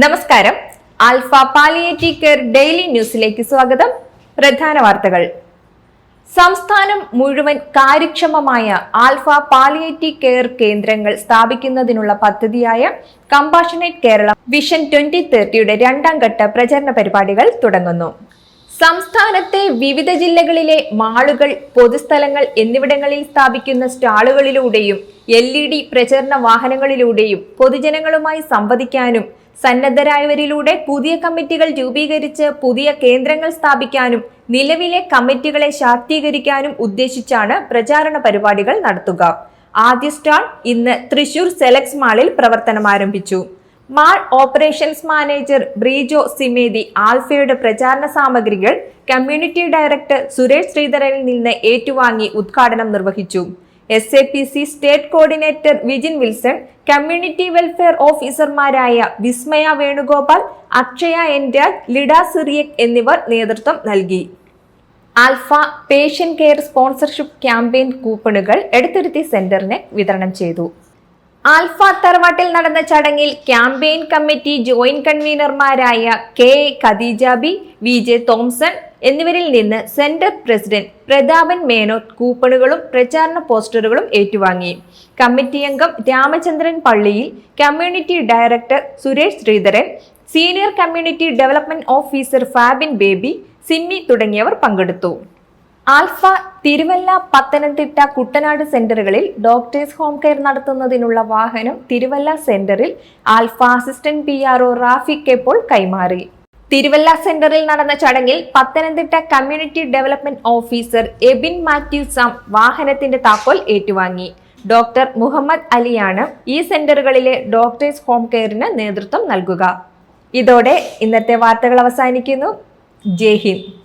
നമസ്കാരം. Alpha palliative care daily ന്യൂസിലേക്ക് സ്വാഗതം. പ്രധാന വാർത്തകൾ. സംസ്ഥാനം മുഴുവൻ കാര്യക്ഷമമായ ആൽഫ പാലിയേറ്റീവ് കെയർ കേന്ദ്രങ്ങൾ സ്ഥാപിക്കുന്നതിനുള്ള പദ്ധതിയായ കമ്പാഷനേറ്റ് കേരളം വിഷൻ 2030യുടെ രണ്ടാം ഘട്ട പ്രചരണ പരിപാടികൾ തുടങ്ങുന്നു. സംസ്ഥാനത്തെ വിവിധ ജില്ലകളിലെ മാളുകൾ, പൊതുസ്ഥലങ്ങൾ എന്നിവിടങ്ങളിൽ സ്ഥാപിക്കുന്ന സ്റ്റാളുകളിലൂടെയും LED പ്രചരണ വാഹനങ്ങളിലൂടെയും പൊതുജനങ്ങളുമായി സംവദിക്കാനും സന്നദ്ധരായവരിലൂടെ പുതിയ കമ്മിറ്റികൾ രൂപീകരിച്ച് പുതിയ കേന്ദ്രങ്ങൾ സ്ഥാപിക്കാനും നിലവിലെ കമ്മിറ്റികളെ ശാക്തീകരിക്കാനും ഉദ്ദേശിച്ചാണ് പ്രചാരണ പരിപാടികൾ നടത്തുക. ആദ്യ സ്റ്റാൾ ഇന്ന് തൃശൂർ സെലക്സ് മാളിൽ പ്രവർത്തനം ആരംഭിച്ചു. മാൾ ഓപ്പറേഷൻസ് മാനേജർ ബ്രീജോ സിമേതി ആൽഫയുടെ പ്രചാരണ സാമഗ്രികൾ കമ്മ്യൂണിറ്റി ഡയറക്ടർ സുരേഷ് ശ്രീധരനിൽ നിന്ന് ഏറ്റുവാങ്ങി ഉദ്ഘാടനം നിർവഹിച്ചു. SAPC state coordinator Vijin Wilson, community welfare ഓഫീസർമാരായ വിസ്മയ വേണുഗോപാൽ, അക്ഷയ എൻഡാൽ, ലിഡ സിറിയക് എന്നിവർ നേതൃത്വം നൽകി. Alpha patient care sponsorship campaign കൂപ്പണുകൾ എടത്തുരുത്തി സെന്ററിന് വിതരണം ചെയ്തു. ആൽഫ തറവാട്ടിൽ നടന്ന ചടങ്ങിൽ ക്യാമ്പയിൻ കമ്മിറ്റി ജോയിന്റ് കൺവീനർമാരായ K Khadeeja B, VJ Thomson എന്നിവരിൽ നിന്ന് സെന്റർ പ്രസിഡന്റ് പ്രതാപൻ മേനോൻ കൂപ്പണുകളും പ്രചാരണ പോസ്റ്ററുകളും ഏറ്റുവാങ്ങി. കമ്മിറ്റി അംഗം Ramachandran Palliyil, community director Suresh Sreedharan, senior community development officer Fabin baby, Simmy തുടങ്ങിയവർ പങ്കെടുത്തു. ആൽഫ തിരുവല്ല, പത്തനംതിട്ട, കുട്ടനാട് സെന്ററുകളിൽ ഡോക്ടേഴ്സ് ഹോം കെയർ നടത്തുന്നതിനുള്ള വാഹനം തിരുവല്ല സെന്ററിൽ ആൽഫ അസിസ്റ്റന്റ് PRO റാഫിക് ഇപ്പോൾ കൈമാറി. തിരുവല്ല സെന്ററിൽ നടന്ന ചടങ്ങിൽ Pathanamthitta community development officer Ebin Mathew Sam വാഹനത്തിന്റെ താക്കോൽ ഏറ്റുവാങ്ങി. ഡോക്ടർ മുഹമ്മദ് അലിയാണ് ഈ സെന്ററുകളിലെ ഡോക്ടേഴ്സ് ഹോം കെയറിന് നേതൃത്വം നൽകുക. ഇതോടെ ഇന്നത്തെ വാർത്തകൾ അവസാനിക്കുന്നു. ജയ് ഹിന്ദ്.